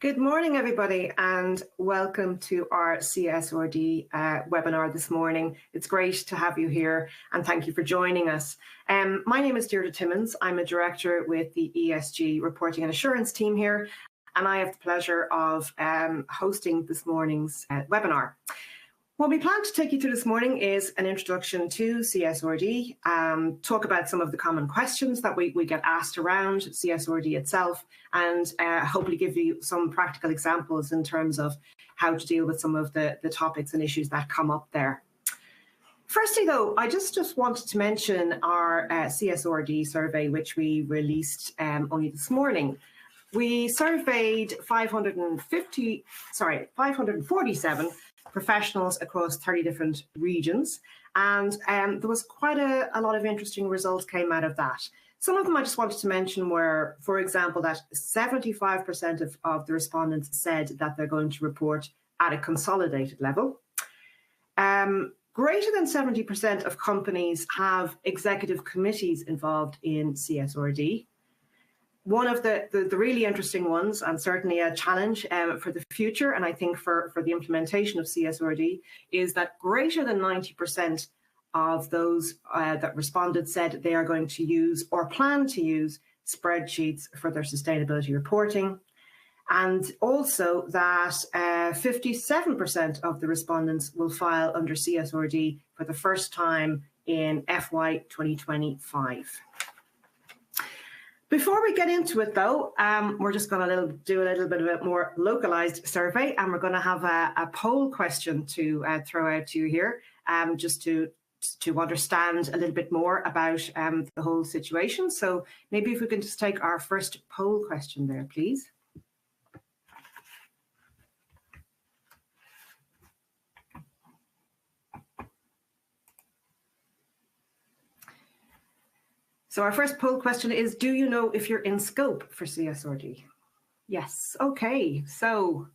Good morning, everybody, and welcome to our CSRD webinar this morning. It's great to have you here, and thank you for joining us. My name is Deirdre Timmons. I'm a director with the ESG Reporting and Assurance team here, and I have the pleasure of hosting this morning's webinar. What we plan to take you through this morning is an introduction to CSRD, talk about some of the common questions that we get asked around CSRD itself, and hopefully give you some practical examples in terms of how to deal with some of the topics and issues that come up there. Firstly, though, I just wanted to mention our CSRD survey, which we released only this morning. We surveyed 547 professionals across 30 different regions, and there was quite a lot of interesting results came out of that. Some of them I just wanted to mention were, for example, that 75% of the respondents said that they're going to report at a consolidated level. Greater than 70% of companies have executive committees involved in CSRD. One of the really interesting ones, and certainly a challenge for the future, and I think for the implementation of CSRD, is that greater than 90% of those that responded said they are going to use or plan to use spreadsheets for their sustainability reporting. And also that 57% of the respondents will file under CSRD for the first time in FY 2025. Before we get into it, though, we're just going to do a little bit of a more localized survey, and we're going to have a poll question to throw out to you here, just to understand a little bit more about the whole situation. So maybe if we can just take our first poll question there, please. So our first poll question is, do you know if you're in scope for CSRD? Yes. Okay. So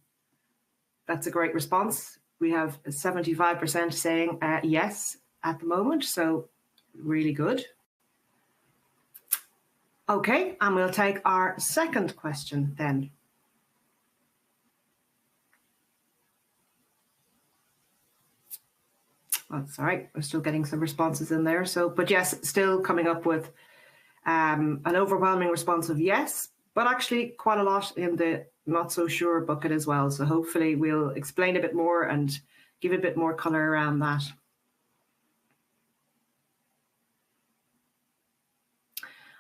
that's a great response. We have 75% saying yes at the moment. So really good. Okay. And we'll take our second question then. That's all right. We're still getting some responses in there. So, but yes, still coming up with an overwhelming response of yes, but actually quite a lot in the not so sure bucket as well. So hopefully we'll explain a bit more and give a bit more colour around that.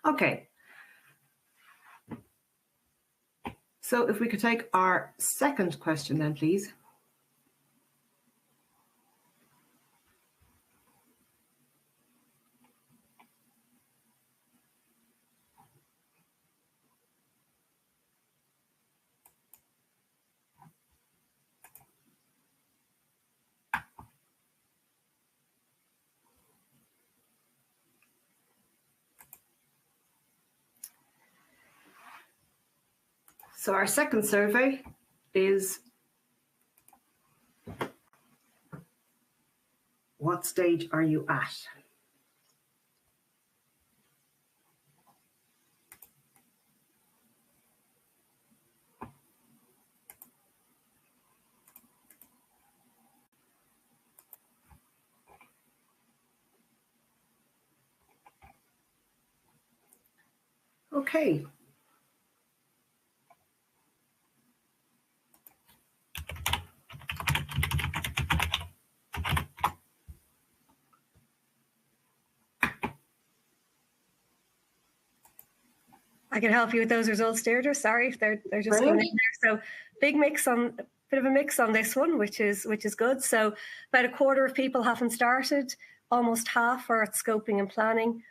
Okay. So if we could take our second question then, please. So our second survey is, what stage are you at? Okay. I can help you with those results, Deirdre. Sorry if they're just coming in there. So bit of a mix on this one, which is good. So about a quarter of people haven't started, almost half are at scoping and planning,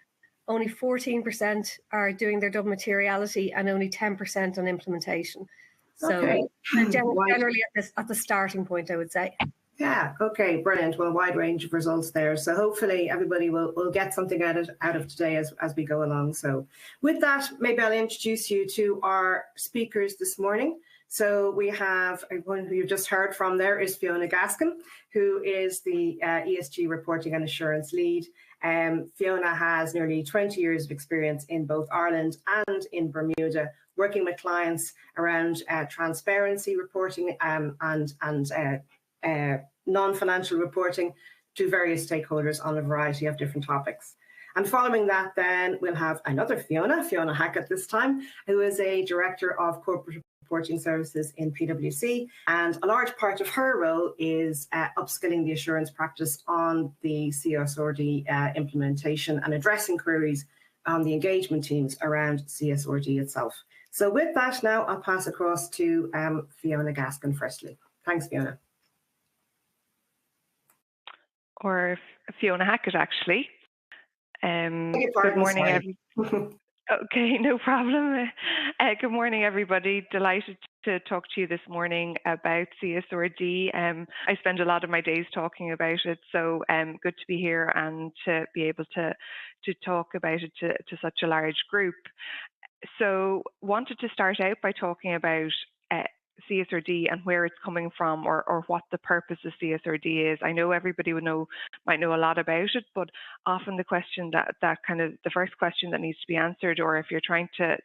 only 14% are doing their double materiality, and only 10% on implementation. So okay. Generally at the starting point, I would say. Yeah, okay, brilliant. Well, a wide range of results there. So hopefully everybody will get something out of today as we go along. So with that, maybe I'll introduce you to our speakers this morning. So we have one who you've just heard from there is Fiona Gaskin, who is the ESG Reporting and Assurance Lead. Fiona has nearly 20 years of experience in both Ireland and in Bermuda, working with clients around transparency reporting and non-financial reporting to various stakeholders on a variety of different topics. And following that, then we'll have another Fiona Hackett this time, who is a Director of Corporate Reporting Services in PwC. And a large part of her role is upskilling the assurance practice on the CSRD implementation and addressing queries on the engagement teams around CSRD itself. So with that, now I'll pass across to Fiona Gaskin firstly. Thanks, Fiona. Or Fiona Hackett, actually. Good morning, everyone. Okay, no problem. Good morning, everybody. Delighted to talk to you this morning about CSRD. I spend a lot of my days talking about it, so good to be here and to be able to talk about it to such a large group. So wanted to start out by talking about CSRD and where it's coming from, or what the purpose of CSRD is. I know everybody might know a lot about it, but often the question the first question that needs to be answered, or if you're trying to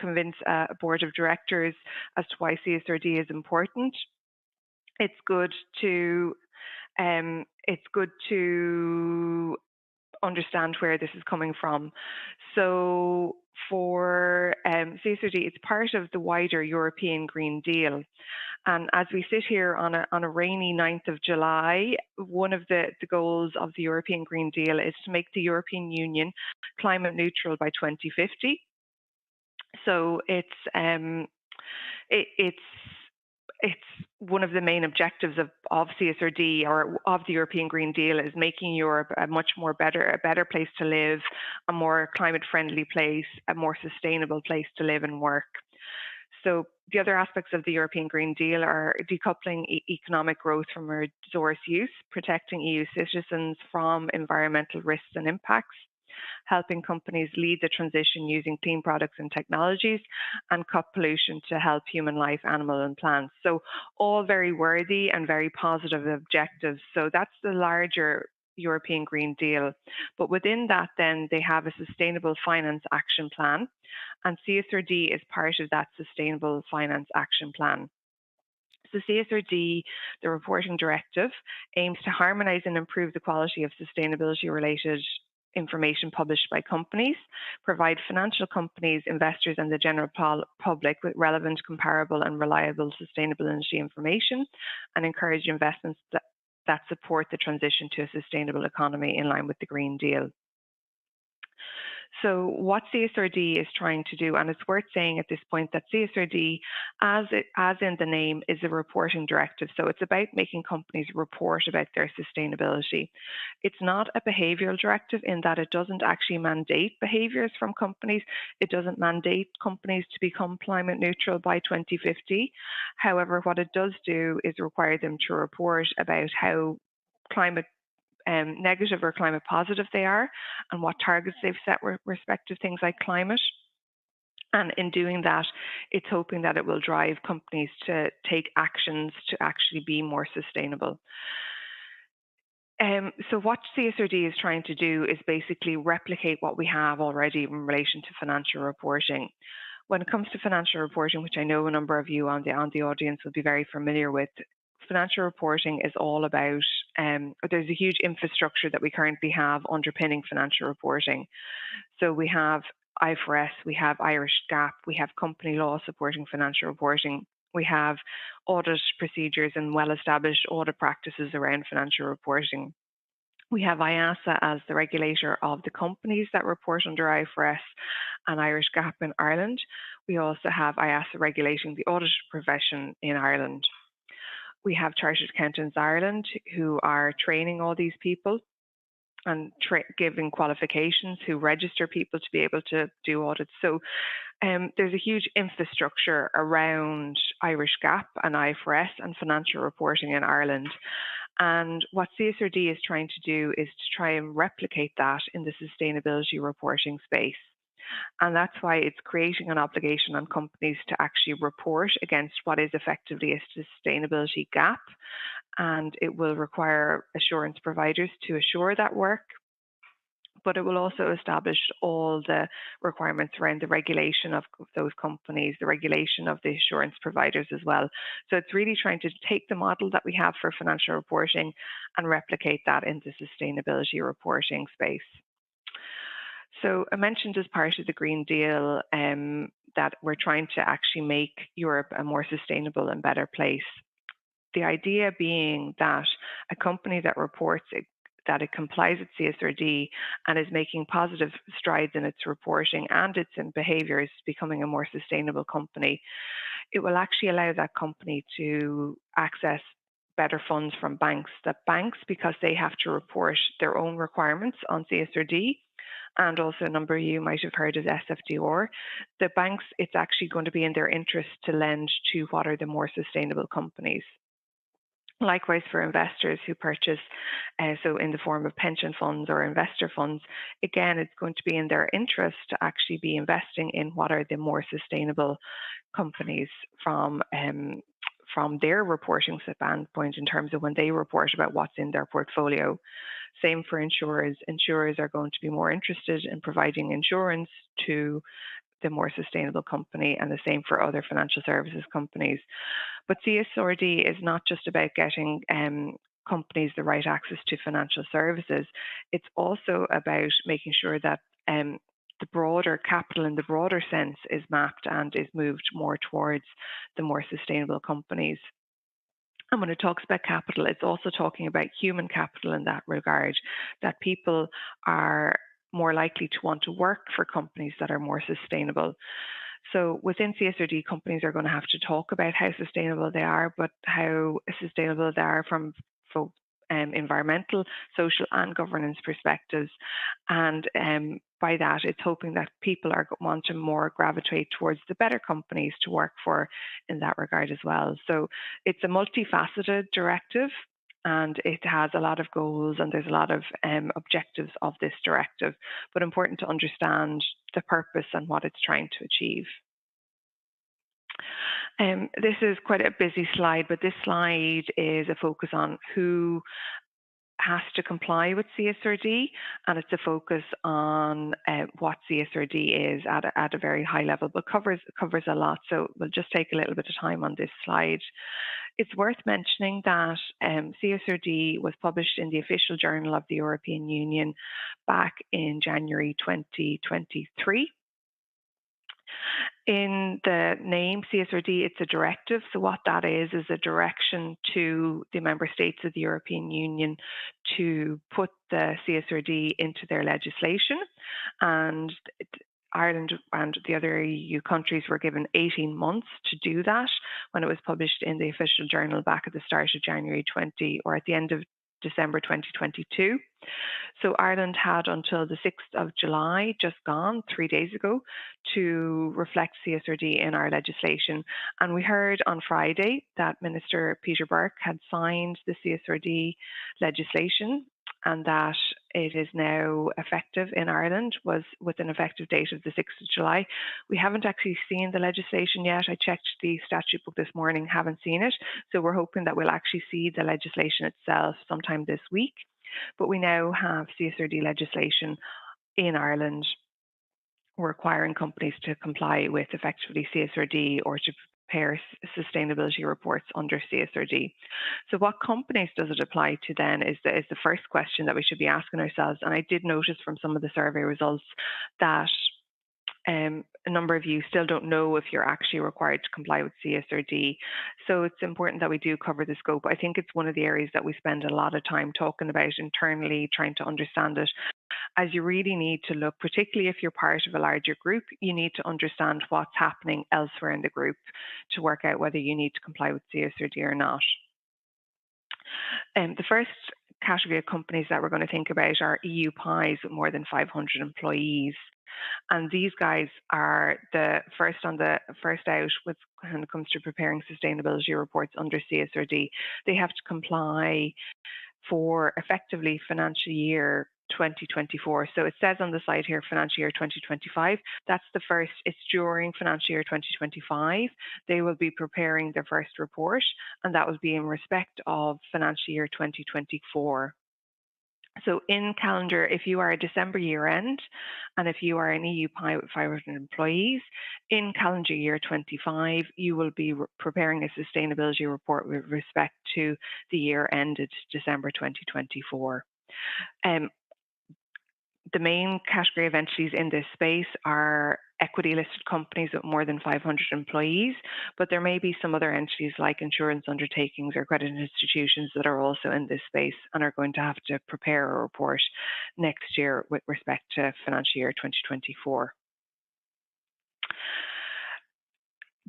convince a board of directors as to why CSRD is important, it's good to understand where this is coming from. So for CSRD, it's part of the wider European Green Deal. And as we sit here on a rainy 9th of July, one of the goals of the European Green Deal is to make the European Union climate neutral by 2050. So it's one of the main objectives of CSRD, or of the European Green Deal, is making Europe a better place to live, a more climate friendly place, a more sustainable place to live and work. So the other aspects of the European Green Deal are decoupling economic growth from resource use, protecting EU citizens from environmental risks and impacts, helping companies lead the transition using clean products and technologies, and cut pollution to help human life, animal and plants. So all very worthy and very positive objectives. So that's the larger European Green Deal. But within that, then they have a Sustainable Finance Action Plan, and CSRD is part of that Sustainable Finance Action Plan. So CSRD, the reporting directive, aims to harmonise and improve the quality of sustainability-related information published by companies, provide financial companies, investors and the general public with relevant, comparable and reliable sustainability information, and encourage investments that support the transition to a sustainable economy in line with the Green Deal. So what CSRD is trying to do, and it's worth saying at this point that CSRD, as in the name, is a reporting directive. So it's about making companies report about their sustainability. It's not a behavioural directive in that it doesn't actually mandate behaviours from companies. It doesn't mandate companies to become climate neutral by 2050. However, what it does do is require them to report about how climate negative or climate positive they are, and what targets they've set with respect to things like climate. And in doing that, it's hoping that it will drive companies to take actions to actually be more sustainable. So what CSRD is trying to do is basically replicate what we have already in relation to financial reporting. When it comes to financial reporting, which I know a number of you on the audience will be very familiar with, financial reporting is all about, there's a huge infrastructure that we currently have underpinning financial reporting. So we have IFRS, we have Irish GAAP, we have company law supporting financial reporting, we have audit procedures and well-established audit practices around financial reporting. We have IASA as the regulator of the companies that report under IFRS and Irish GAAP in Ireland. We also have IASA regulating the audit profession in Ireland. We have Chartered Accountants Ireland who are training all these people and giving qualifications, who register people to be able to do audits. So there's a huge infrastructure around Irish GAAP and IFRS and financial reporting in Ireland. And what CSRD is trying to do is to try and replicate that in the sustainability reporting space. And that's why it's creating an obligation on companies to actually report against what is effectively a sustainability gap. And it will require assurance providers to assure that work. but it will also establish all the requirements around the regulation of those companies, the regulation of the assurance providers as well. So it's really trying to take the model that we have for financial reporting and replicate that into sustainability reporting space. So I mentioned as part of the Green Deal that we're trying to actually make Europe a more sustainable and better place. The idea being that a company that reports that it complies with CSRD and is making positive strides in its reporting and its behaviours, becoming a more sustainable company, it will actually allow that company to access better funds from banks. That banks, because they have to report their own requirements on CSRD, and also a number of you might have heard of SFDR, the banks, it's actually going to be in their interest to lend to what are the more sustainable companies. Likewise, for investors who purchase, so in the form of pension funds or investor funds, again, it's going to be in their interest to actually be investing in what are the more sustainable companies from their reporting standpoint in terms of when they report about what's in their portfolio. Same for insurers. Insurers are going to be more interested in providing insurance to the more sustainable company, and the same for other financial services companies. But CSRD is not just about getting companies the right access to financial services. It's also about making sure that the broader capital in the broader sense is mapped and is moved more towards the more sustainable companies. And when it talks about capital, it's also talking about human capital in that regard, that people are more likely to want to work for companies that are more sustainable. So within CSRD, companies are going to have to talk about how sustainable they are, but how sustainable they are from environmental, social and governance perspectives. And by that, it's hoping that people are want to more gravitate towards the better companies to work for in that regard as well. So it's a multifaceted directive, and it has a lot of goals, and there's a lot of objectives of this directive, but important to understand the purpose and what it's trying to achieve. This is quite a busy slide, but this slide is a focus on who has to comply with CSRD, and it's a focus on what CSRD is at a very high level, but covers a lot. So we'll just take a little bit of time on this slide. It's worth mentioning that CSRD was published in the official journal of the European Union back in January 2023. In the name CSRD, it's a directive. So what that is a direction to the member states of the European Union to put the CSRD into their legislation. And Ireland and the other EU countries were given 18 months to do that when it was published in the official journal back at the start of January 20, or at the end of December 2022. So Ireland had until the 6th of July, just gone 3 days ago, to reflect CSRD in our legislation. And we heard on Friday that Minister Peter Burke had signed the CSRD legislation, and that it is now effective in Ireland, was with an effective date of the 6th of July. We haven't actually seen the legislation yet. I checked the statute book this morning, haven't seen it. So we're hoping that we'll actually see the legislation itself sometime this week. But we now have CSRD legislation in Ireland requiring companies to comply with effectively CSRD or to prepare sustainability reports under CSRD. So what companies does it apply to then is the first question that we should be asking ourselves. And I did notice from some of the survey results that a number of you still don't know if you're actually required to comply with CSRD. So it's important that we do cover the scope. I think it's one of the areas that we spend a lot of time talking about internally, trying to understand it, as you really need to look, particularly if you're part of a larger group, you need to understand what's happening elsewhere in the group to work out whether you need to comply with CSRD or not. The first category of companies that we're going to think about are EU PIs with more than 500 employees. And these guys are the first out when it comes to preparing sustainability reports under CSRD. They have to comply for effectively financial year 2024. So it says on the side here, financial year 2025. That's the first, it's during financial year 2025. They will be preparing their first report, and that will be in respect of financial year 2024. So in calendar, if you are a December year end, and if you are an EU PI with 500 employees, in calendar year 25, you will be preparing a sustainability report with respect to the year ended December 2024. The main category of entities in this space are equity listed companies with more than 500 employees, but there may be some other entities like insurance undertakings or credit institutions that are also in this space and are going to have to prepare a report next year with respect to financial year 2024.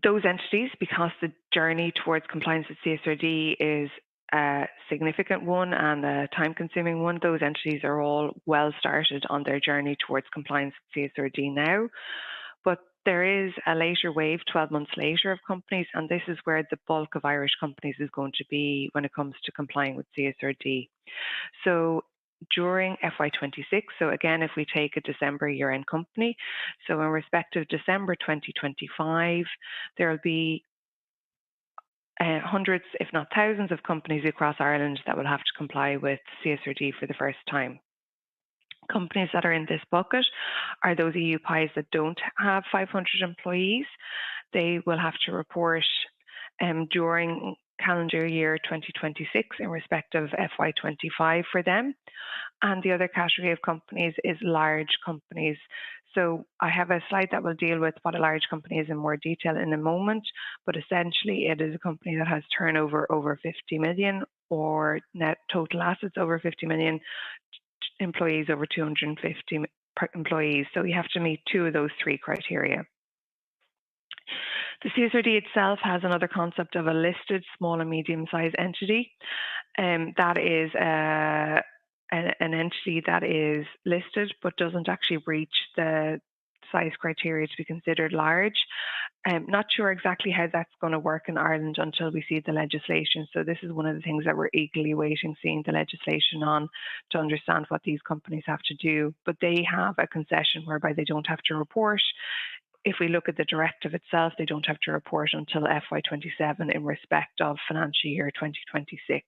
Those entities, because the journey towards compliance with CSRD is a significant one and a time-consuming one, those entities are all well started on their journey towards compliance with CSRD now. But there is a later wave, 12 months later, of companies, and this is where the bulk of Irish companies is going to be when it comes to complying with CSRD. So during FY26, so again, if we take a December year-end company, so in respect of December 2025, there will be hundreds, if not thousands, of companies across Ireland that will have to comply with CSRD for the first time. Companies that are in this bucket are those EU PIs that don't have 500 employees. They will have to report during calendar year 2026 in respect of FY25 for them. And the other category of companies is large companies. So I have a slide that will deal with what a large company is in more detail in a moment, but essentially it is a company that has turnover over 50 million or net total assets over 50 million, employees over 250 employees. So you have to meet two of those three criteria. The CSRD itself has another concept of a listed small and medium-sized entity. That is an entity that is listed but doesn't actually reach the size criteria to be considered large. I'm not sure exactly how that's going to work in Ireland until we see the legislation. So this is one of the things that we're eagerly waiting, seeing the legislation on, to understand what these companies have to do. But they have a concession whereby they don't have to report. If we look at the directive itself, they don't have to report until FY27 in respect of financial year 2026.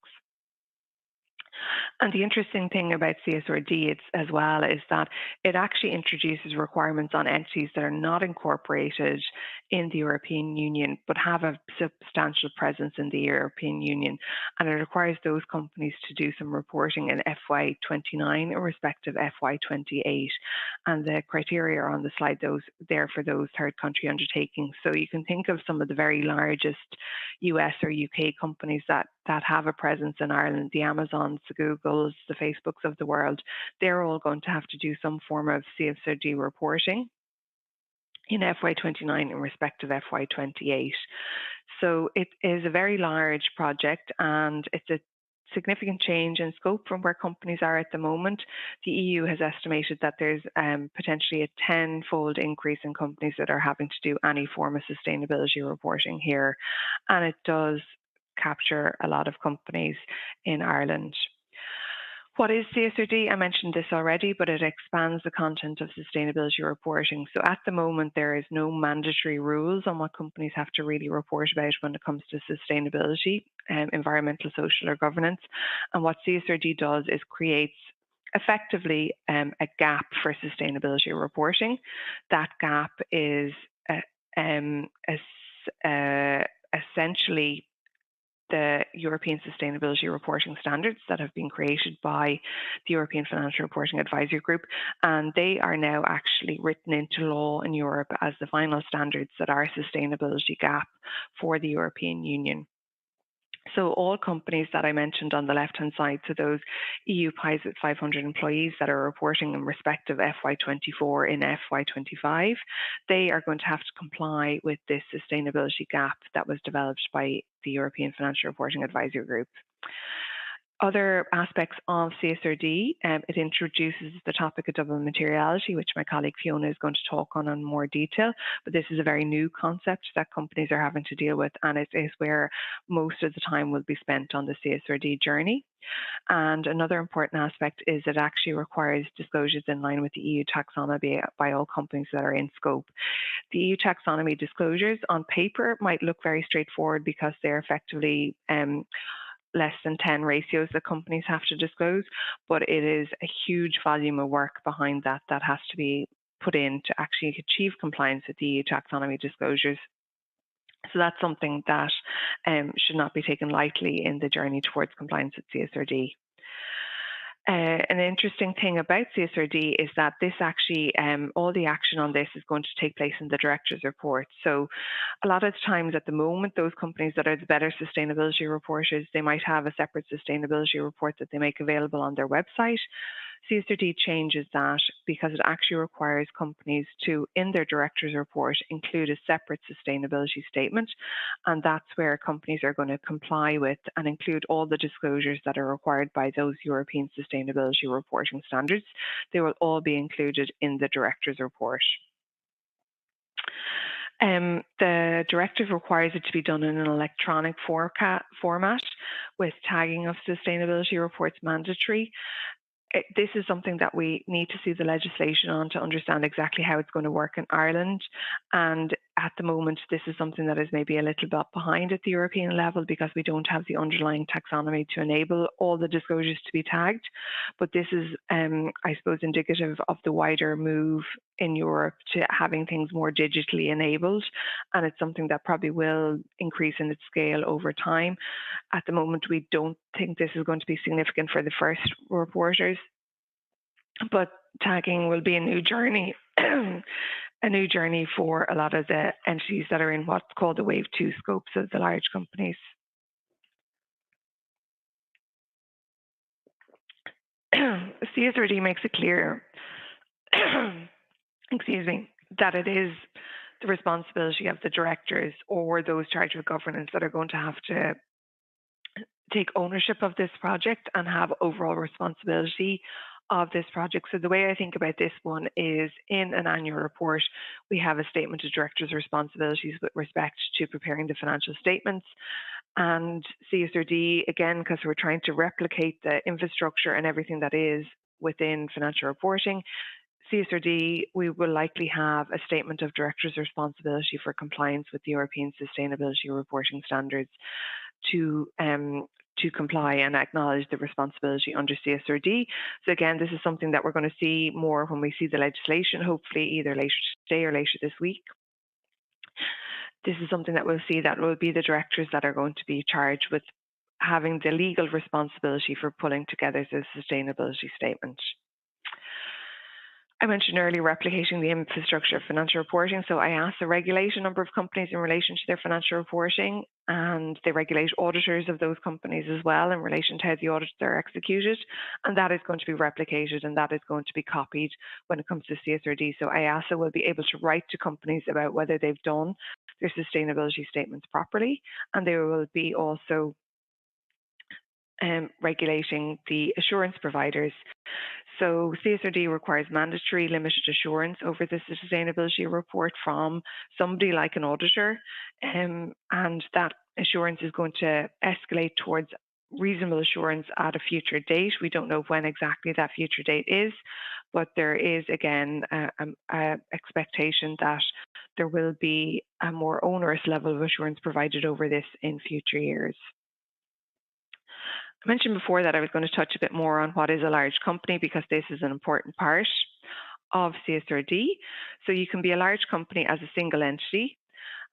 And the interesting thing about CSRD as well is that it actually introduces requirements on entities that are not incorporated in the European Union but have a substantial presence in the European Union. And it requires those companies to do some reporting in FY29 in respect of FY28. And the criteria are on the slide there for those third country undertakings. So you can think of some of the very largest US or UK companies that have a presence in Ireland, the Amazons, the Googles, the Facebooks of the world. They're all going to have to do some form of CSRD reporting in FY29 in respect of FY28. So it is a very large project and it's a significant change in scope from where companies are at the moment. The EU has estimated that there's potentially a 10-fold increase in companies that are having to do any form of sustainability reporting here. And it does capture a lot of companies in Ireland. What is CSRD? I mentioned this already, but it expands the content of sustainability reporting. So at the moment, there is no mandatory rules on what companies have to really report about when it comes to sustainability, environmental, social, or governance. And what CSRD does is creates effectively a gap for sustainability reporting. That gap is essentially the European Sustainability Reporting Standards that have been created by the European Financial Reporting Advisory Group, and they are now actually written into law in Europe as the final standards that are sustainability gap for the European Union. So all companies that I mentioned on the left-hand side, so those EU PIs with 500 employees that are reporting in respect of FY24 in FY25, they are going to have to comply with this sustainability gap that was developed by the European Financial Reporting Advisory Group. Other aspects of CSRD, it introduces the topic of double materiality, which my colleague Fiona is going to talk on in more detail. But this is a very new concept that companies are having to deal with, and it is where most of the time will be spent on the CSRD journey. And another important aspect is it actually requires disclosures in line with the EU taxonomy by all companies that are in scope. The EU taxonomy disclosures on paper might look very straightforward because they're effectively less than 10 ratios that companies have to disclose, but it is a huge volume of work behind that has to be put in to actually achieve compliance with the EU taxonomy disclosures. So that's something that should not be taken lightly in the journey towards compliance with CSRD. An interesting thing about CSRD is that this actually, all the action on this is going to take place in the director's report. So a lot of times at the moment, those companies that are the better sustainability reporters, they might have a separate sustainability report that they make available on their website. CSRD changes that because it actually requires companies to, in their director's report, include a separate sustainability statement. And that's where companies are going to comply with and include all the disclosures that are required by those European sustainability reporting standards. They will all be included in the director's report. The directive requires it to be done in an electronic format with tagging of sustainability reports mandatory. This is something that we need to see the legislation on to understand exactly how it's going to work in Ireland. And at the moment, this is something that is maybe a little bit behind at the European level because we don't have the underlying taxonomy to enable all the disclosures to be tagged. But this is, I suppose, indicative of the wider move in Europe to having things more digitally enabled. And it's something that probably will increase in its scale over time. At the moment, we don't think this is going to be significant for the first reporters, but tagging will be a new journey, a new journey for a lot of the entities that are in what's called the Wave 2 scopes of the large companies. CSRD makes it clear, excuse me, that it is the responsibility of the directors or those charged with governance that are going to have to take ownership of this project and have overall responsibility of this project. So the way I think about this one is in an annual report, we have a statement of directors' responsibilities with respect to preparing the financial statements. And CSRD, again, because we're trying to replicate the infrastructure and everything that is within financial reporting, CSRD, we will likely have a statement of directors' responsibility for compliance with the European Sustainability Reporting Standards to comply and acknowledge the responsibility under CSRD. So again, this is something that we're going to see more when we see the legislation, hopefully either later today or later this week. This is something that we'll see that will be the directors that are going to be charged with having the legal responsibility for pulling together the sustainability statement. I mentioned earlier replicating the infrastructure of financial reporting. So I asked the regulated number of companies in relation to their financial reporting, and they regulate auditors of those companies as well in relation to how the audits are executed. And that is going to be replicated and that is going to be copied when it comes to CSRD. So IASA will be able to write to companies about whether they've done their sustainability statements properly. And they will be also regulating the assurance providers. So CSRD requires mandatory limited assurance over the sustainability report from somebody like an auditor, and that assurance is going to escalate towards reasonable assurance at a future date. We don't know when exactly that future date is, but there is, again, an expectation that there will be a more onerous level of assurance provided over this in future years. I mentioned before that I was going to touch a bit more on what is a large company because this is an important part of CSRD. So you can be a large company as a single entity,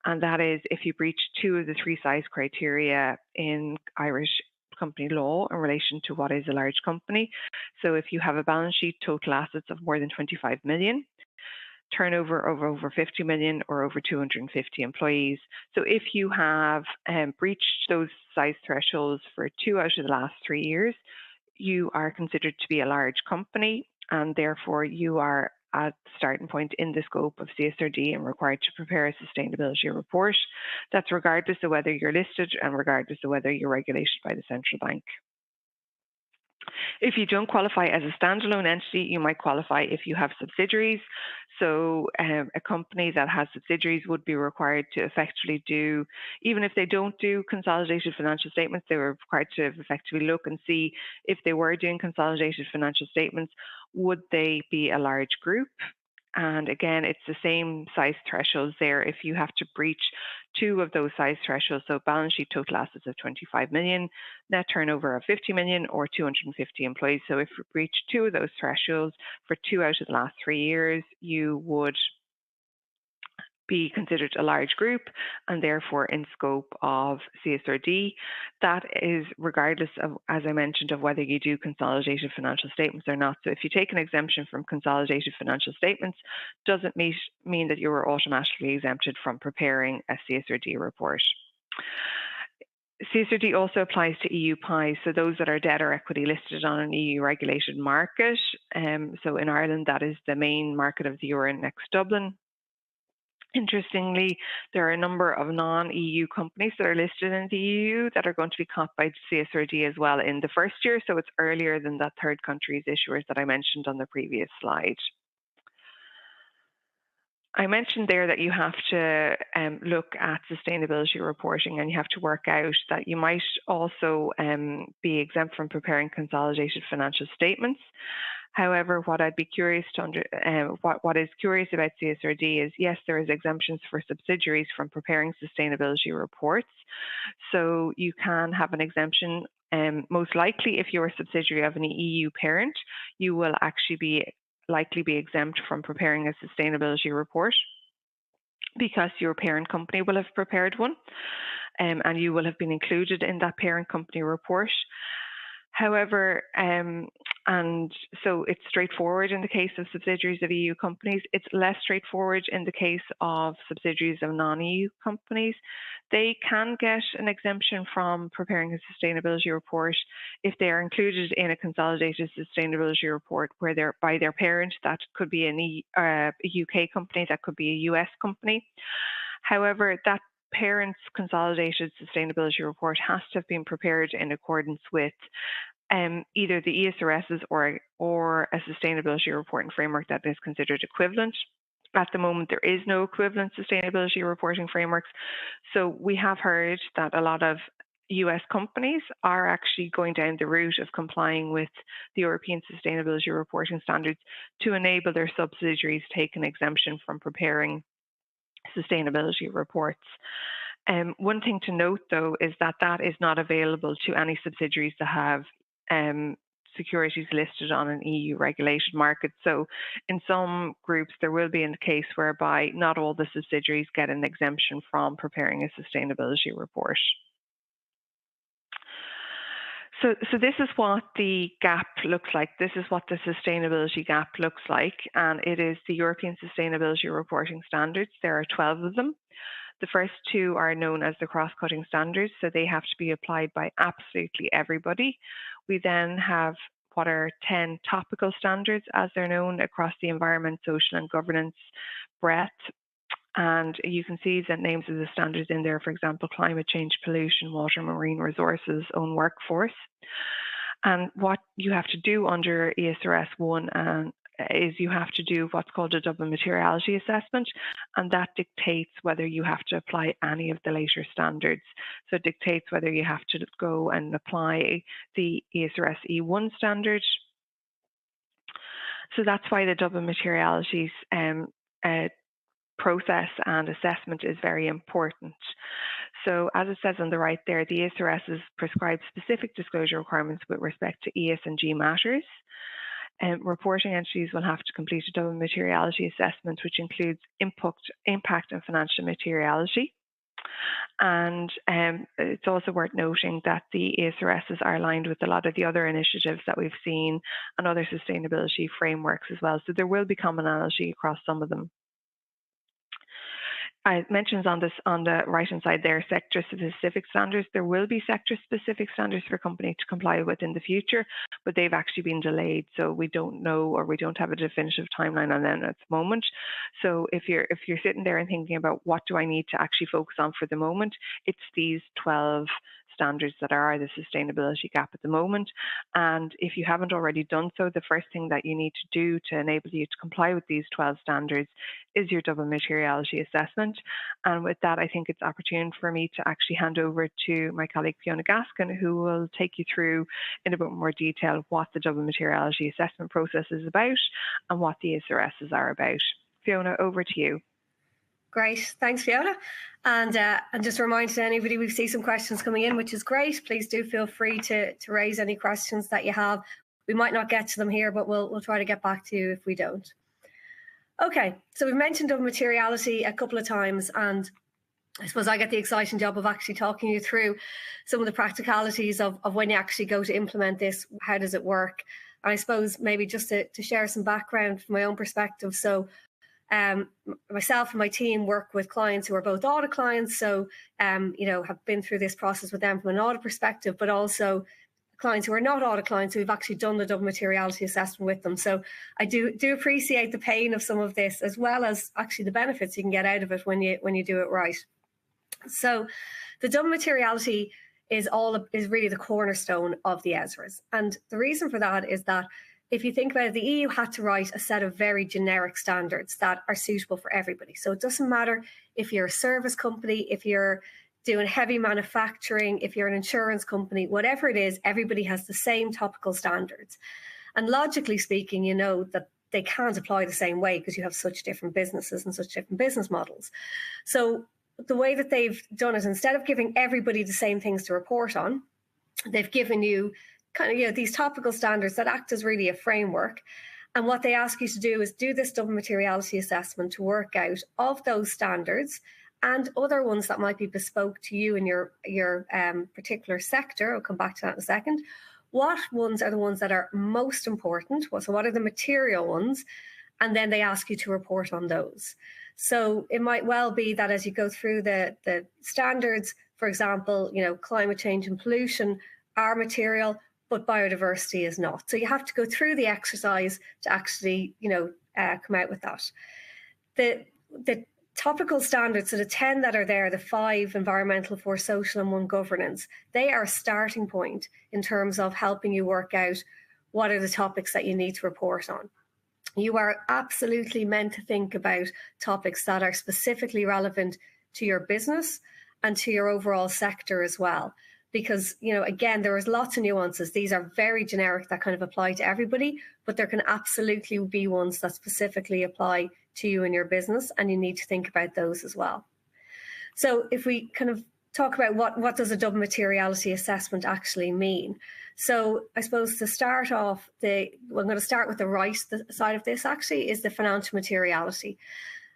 and that is if you breach 2 of the 3 size criteria in Irish company law in relation to what is a large company. So if you have a balance sheet total assets of more than 25 million, turnover of over 50 million or over 250 employees. So if you have breached those size thresholds for 2 out of the last 3 years, you are considered to be a large company, and therefore you are at the starting point in the scope of CSRD and required to prepare a sustainability report. That's regardless of whether you're listed and regardless of whether you're regulated by the central bank. If you don't qualify as a standalone entity, you might qualify if you have subsidiaries. So a company that has subsidiaries would be required to effectively do, even if they don't do consolidated financial statements, they were required to effectively look and see if they were doing consolidated financial statements, would they be a large group? And again, it's the same size thresholds there. If you have to breach 2 of those size thresholds, so balance sheet total assets of 25 million, net turnover of 50 million, or 250 employees. So if you breach 2 of those thresholds for 2 out of the last 3 years, you would be considered a large group and therefore in scope of CSRD. That is regardless of, as I mentioned, of whether you do consolidated financial statements or not. So if you take an exemption from consolidated financial statements, doesn't mean that you are automatically exempted from preparing a CSRD report. CSRD also applies to EU PIs, so those that are debt or equity listed on an EU regulated market. So in Ireland, that is the main market of the Euronext Dublin. Interestingly, there are a number of non-EU companies that are listed in the EU that are going to be caught by CSRD as well in the first year, so it's earlier than that third countries issuers that I mentioned on the previous slide. I mentioned there that you have to look at sustainability reporting, and you have to work out that you might also be exempt from preparing consolidated financial statements. However, what I'd be curious to what is curious about CSRD is, yes, there is exemptions for subsidiaries from preparing sustainability reports. So you can have an exemption. Most likely, if you're a subsidiary of an EU parent, you will actually likely be exempt from preparing a sustainability report because your parent company will have prepared one, and you will have been included in that parent company report. However, and so it's straightforward in the case of subsidiaries of EU companies. It's less straightforward in the case of subsidiaries of non-EU companies. They can get an exemption from preparing a sustainability report if they are included in a consolidated sustainability report where they're by their parent. That could be a UK company, that could be a US company. However, that parent's consolidated sustainability report has to have been prepared in accordance with either the ESRSs or a sustainability reporting framework that is considered equivalent. At the moment, there is no equivalent sustainability reporting frameworks. So we have heard that a lot of US companies are actually going down the route of complying with the European Sustainability Reporting Standards to enable their subsidiaries to take an exemption from preparing sustainability reports. One thing to note, though, is that that is not available to any subsidiaries that have securities listed on an EU regulated market. So in some groups, there will be a case whereby not all the subsidiaries get an exemption from preparing a sustainability report. So this is what the gap looks like. This is what the sustainability gap looks like, and it is the European Sustainability Reporting Standards. There are 12 of them. The first 2 are known as the cross-cutting standards, so they have to be applied by absolutely everybody. We then have what are 10 topical standards, as they're known, across the environment, social and governance breadth. And you can see the names of the standards in there, for example, climate change, pollution, water, marine resources, own workforce. And what you have to do under ESRS 1 is you have to do what's called a double materiality assessment, and that dictates whether you have to apply any of the later standards. So it dictates whether you have to go and apply the ESRS E1 standard. So that's why the double materialities process and assessment is very important. So as it says on the right there, the ESRS prescribes specific disclosure requirements with respect to ESG matters. Reporting entities will have to complete a double materiality assessment, which includes impact and financial materiality. And it's also worth noting that the ESRSs are aligned with a lot of the other initiatives that we've seen and other sustainability frameworks as well. So there will be commonality across some of them. I mentioned on the right-hand side there, sector-specific standards. There will be sector-specific standards for companies to comply with in the future, but they've actually been delayed, so we don't know, or we don't have a definitive timeline on them at the moment. So if you're sitting there and thinking about what do I need to actually focus on for the moment, it's these 12 standards that are the sustainability gap at the moment. And if you haven't already done so, the first thing that you need to do to enable you to comply with these 12 standards is your double materiality assessment. And with that, I think it's opportune for me to actually hand over to my colleague Fiona Gaskin, who will take you through in a bit more detail what the double materiality assessment process is about and what the ESRSs are about. Fiona, over to you. Great. Thanks, Fiona. And just a reminder to anybody, we see some questions coming in, which is great. Please do feel free to raise any questions that you have. We might not get to them here, but we'll try to get back to you if we don't. Okay, so we've mentioned of materiality a couple of times, and I suppose I get the exciting job of actually talking you through some of the practicalities of when you actually go to implement this. How does it work? And I suppose maybe just to share some background from my own perspective. So myself and my team work with clients who are both audit clients, so have been through this process with them from an audit perspective, but also clients who are not audit clients who have actually done the double materiality assessment with them. So I do appreciate the pain of some of this, as well as actually the benefits you can get out of it when you do it right. So the double materiality is really the cornerstone of the ESRS, and the reason for that is that if you think about it, the EU had to write a set of very generic standards that are suitable for everybody. So it doesn't matter if you're a service company, if you're doing heavy manufacturing, if you're an insurance company, whatever it is, everybody has the same topical standards. And logically speaking, you know that they can't apply the same way because you have such different businesses and such different business models. So the way that they've done it, instead of giving everybody the same things to report on, they've given you kind of these topical standards that act as really a framework. And what they ask you to do is do this double materiality assessment to work out of those standards and other ones that might be bespoke to you in your particular sector. I'll come back to that in a second. What ones are the ones that are most important? So what are the material ones? And then they ask you to report on those. So it might well be that as you go through the standards, for example, climate change and pollution are material, but biodiversity is not. So you have to go through the exercise to actually, come out with that. The topical standards, so the 10 that are there, the 5 environmental, 4 social and 1 governance, they are a starting point in terms of helping you work out what are the topics that you need to report on. You are absolutely meant to think about topics that are specifically relevant to your business and to your overall sector as well. Because, again, there is lots of nuances. These are very generic that kind of apply to everybody, but there can absolutely be ones that specifically apply to you and your business, and you need to think about those as well. So if we kind of talk about what does a double materiality assessment actually mean? So I suppose to start off, I'm going to start with the right side of this actually, is the financial materiality.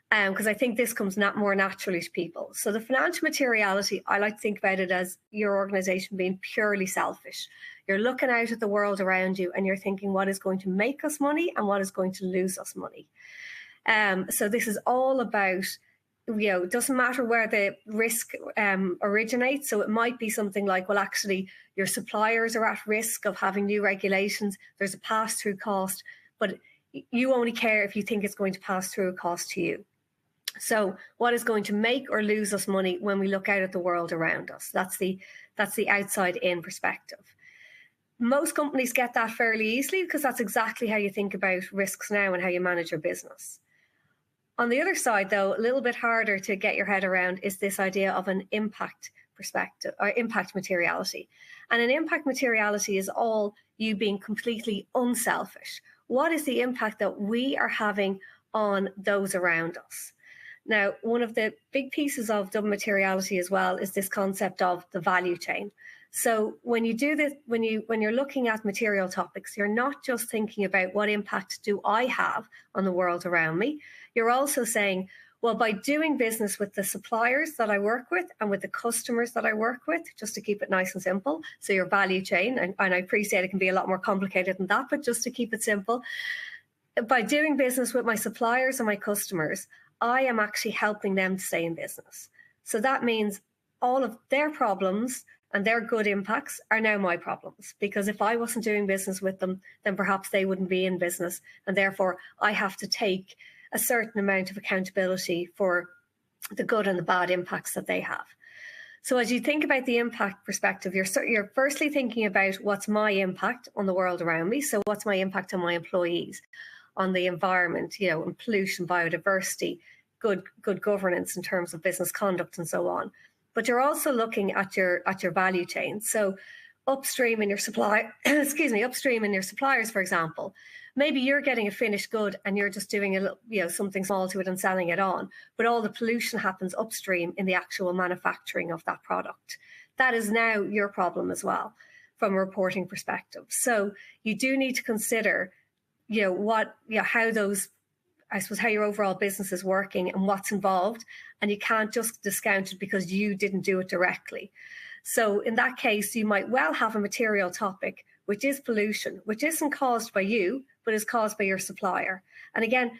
Because I think this comes more naturally to people. So the financial materiality, I like to think about it as your organization being purely selfish. You're looking out at the world around you and you're thinking what is going to make us money and what is going to lose us money. So this is all about, it doesn't matter where the risk originates. So it might be something like, well, actually, your suppliers are at risk of having new regulations. There's a pass-through cost, but you only care if you think it's going to pass through a cost to you. So what is going to make or lose us money when we look out at the world around us? That's the outside in perspective. Most companies get that fairly easily because that's exactly how you think about risks now and how you manage your business. On the other side, though, a little bit harder to get your head around is this idea of an impact perspective or impact materiality. And an impact materiality is all you being completely unselfish. What is the impact that we are having on those around us? Now, one of the big pieces of double materiality as well is this concept of the value chain. So when you do this, when you're looking at material topics, you're not just thinking about what impact do I have on the world around me. You're also saying, well, by doing business with the suppliers that I work with and with the customers that I work with, just to keep it nice and simple, so your value chain, and I appreciate it can be a lot more complicated than that, but just to keep it simple, by doing business with my suppliers and my customers, I am actually helping them to stay in business. So that means all of their problems and their good impacts are now my problems, because if I wasn't doing business with them, then perhaps they wouldn't be in business. And therefore, I have to take a certain amount of accountability for the good and the bad impacts that they have. So as you think about the impact perspective, you're firstly thinking about what's my impact on the world around me. So what's my impact on my employees, on the environment, and pollution, biodiversity, good governance in terms of business conduct and so on. But you're also looking at your value chain. So upstream in your supply, upstream in your suppliers, for example. Maybe you're getting a finished good and you're just doing a little, something small to it and selling it on, but all the pollution happens upstream in the actual manufacturing of that product. That is now your problem as well from a reporting perspective. So you do need to consider, how those, I suppose, how your overall business is working and what's involved, and you can't just discount it because you didn't do it directly. So in that case, you might well have a material topic, which is pollution, which isn't caused by you, but is caused by your supplier. And again,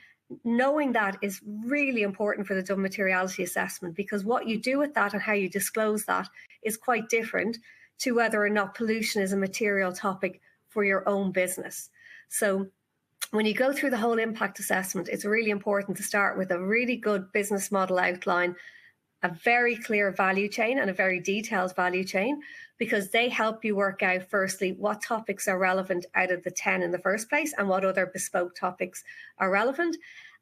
knowing that is really important for the done materiality assessment, because what you do with that and how you disclose that is quite different to whether or not pollution is a material topic for your own business. So when you go through the whole impact assessment, it's really important to start with a really good business model outline, a very clear value chain and a very detailed value chain, because they help you work out, firstly, what topics are relevant out of the 10 in the first place and what other bespoke topics are relevant,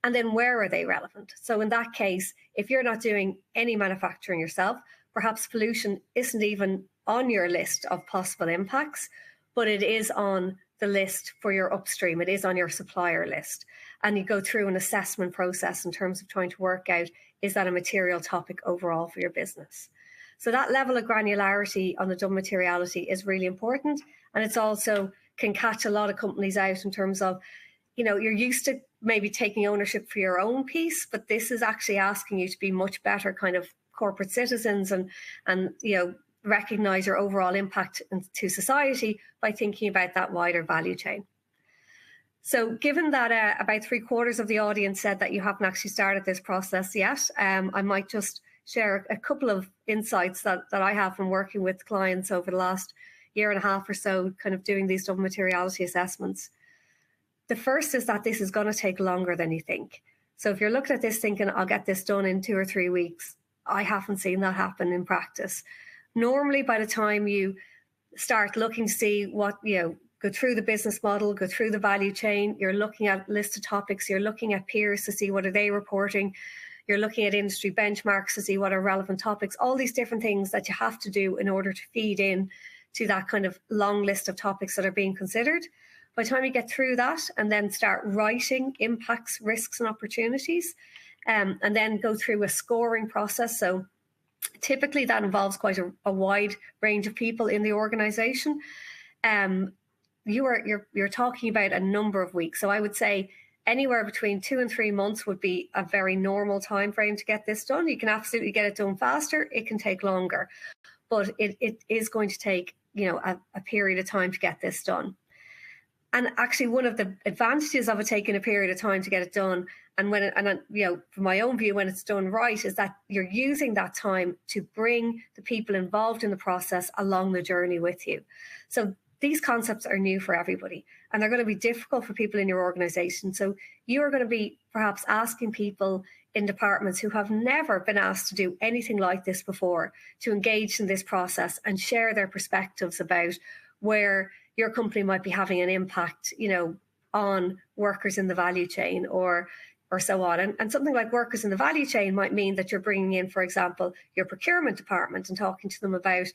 and then where are they relevant. So in that case, if you're not doing any manufacturing yourself, perhaps pollution isn't even on your list of possible impacts, but it is on the list for your upstream. It is on your supplier list. And you go through an assessment process in terms of trying to work out, is that a material topic overall for your business? So that level of granularity on the done materiality is really important. And it's also can catch a lot of companies out in terms of, you're used to maybe taking ownership for your own piece, but this is actually asking you to be much better kind of corporate citizens and recognize your overall impact to society by thinking about that wider value chain. So given that about 3/4 of the audience said that you haven't actually started this process yet, I might just share a couple of insights that I have from working with clients over the last year and a half or so, kind of doing these double materiality assessments. The first is that this is going to take longer than you think. So if you're looking at this thinking, I'll get this done in 2 or 3 weeks, I haven't seen that happen in practice. Normally, by the time you start looking to see what, go through the business model, go through the value chain, you're looking at a list of topics, you're looking at peers to see what are they reporting, you're looking at industry benchmarks to see what are relevant topics, all these different things that you have to do in order to feed in to that kind of long list of topics that are being considered. By the time you get through that and then start writing impacts, risks and opportunities, and then go through a scoring process. So typically that involves quite a wide range of people in the organization. You're talking about a number of weeks. So I would say anywhere between 2 and 3 months would be a very normal time frame to get this done. You can absolutely get it done faster. It can take longer, but it is going to take a period of time to get this done. And actually, one of the advantages of it taking a period of time to get it done, and from my own view, when it's done right, is that you're using that time to bring the people involved in the process along the journey with you. So these concepts are new for everybody, and they're going to be difficult for people in your organization. So you are going to be perhaps asking people in departments who have never been asked to do anything like this before to engage in this process and share their perspectives about where your company might be having an impact, on workers in the value chain or so on. And something like workers in the value chain might mean that you're bringing in, for example, your procurement department and talking to them about,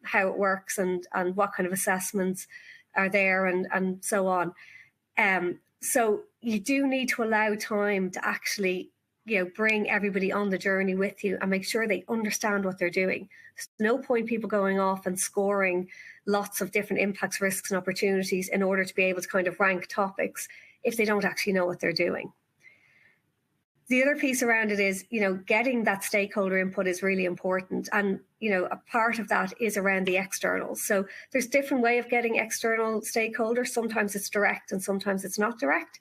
how it works and what kind of assessments are there and so on. So you do need to allow time to actually, bring everybody on the journey with you and make sure they understand what they're doing. There's no point people going off and scoring lots of different impacts, risks and opportunities in order to be able to kind of rank topics if they don't actually know what they're doing. The other piece around it is, getting that stakeholder input is really important. And, a part of that is around the externals. So there's different way of getting external stakeholders. Sometimes it's direct and sometimes it's not direct.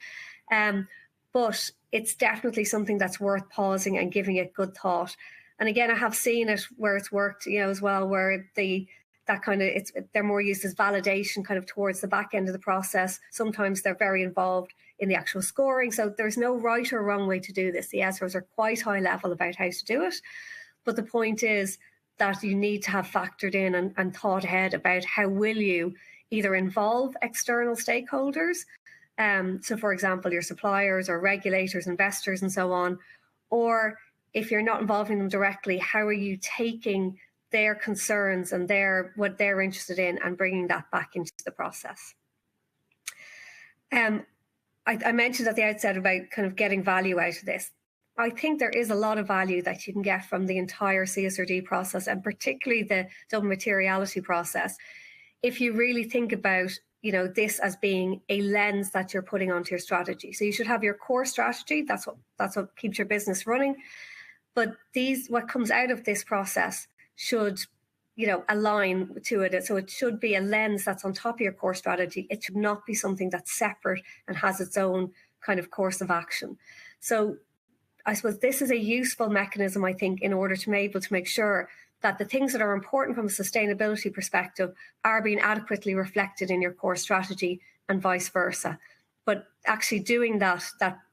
But it's definitely something that's worth pausing and giving it good thought. And again, I have seen it where it's worked, as well, where they're more used as validation kind of towards the back end of the process. Sometimes they're very involved in the actual scoring. So there's no right or wrong way to do this. The ESRS are quite high level about how to do it. But the point is that you need to have factored in and thought ahead about how will you either involve external stakeholders. So for example, your suppliers or regulators, investors and so on, or if you're not involving them directly, how are you taking their concerns and what they're interested in, and bringing that back into the process. I mentioned at the outset about kind of getting value out of this. I think there is a lot of value that you can get from the entire CSRD process, and particularly the double materiality process, if you really think about this as being a lens that you're putting onto your strategy. So you should have your core strategy. That's what keeps your business running. But what comes out of this process should align to it. So it should be a lens that's on top of your core strategy. It should not be something that's separate and has its own kind of course of action. So I suppose this is a useful mechanism, I think, in order to be able to make sure that the things that are important from a sustainability perspective are being adequately reflected in your core strategy, and vice versa. But actually doing that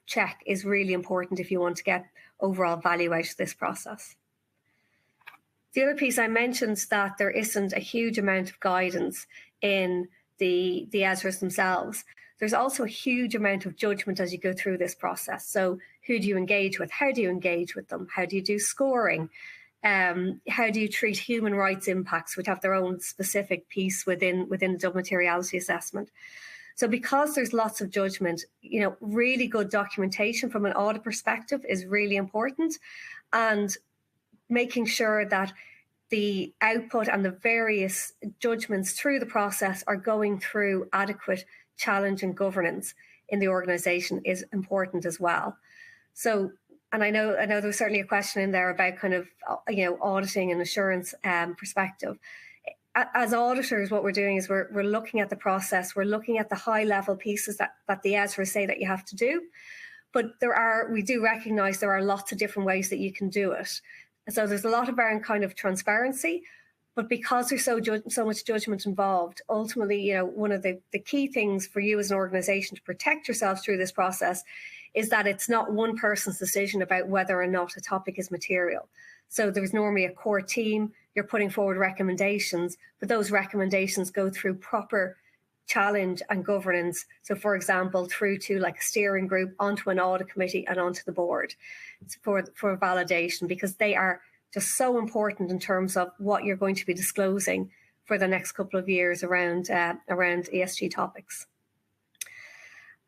check is really important if you want to get overall value out of this process. The other piece I mentioned is that there isn't a huge amount of guidance in the ESRS themselves. There's also a huge amount of judgment as you go through this process. So who do you engage with? How do you engage with them? How do you do scoring? How do you treat human rights impacts, which have their own specific piece within the double materiality assessment? So because there's lots of judgment, really good documentation from an audit perspective is really important, and making sure that the output and the various judgments through the process are going through adequate challenge and governance in the organisation is important as well. So, and I know there's certainly a question in there about kind of auditing and assurance perspective. As auditors, what we're doing is we're looking at the process, we're looking at the high level pieces that the ESRS say that you have to do, but we do recognise there are lots of different ways that you can do it. So there's a lot around kind of transparency, but because there's so much judgment involved, ultimately, one of the key things for you as an organisation to protect yourself through this process is that it's not one person's decision about whether or not a topic is material. So there's normally a core team, you're putting forward recommendations, but those recommendations go through proper challenge and governance. So for example, through to like a steering group, onto an audit committee and onto the board for validation, because they are just so important in terms of what you're going to be disclosing for the next couple of years around ESG topics.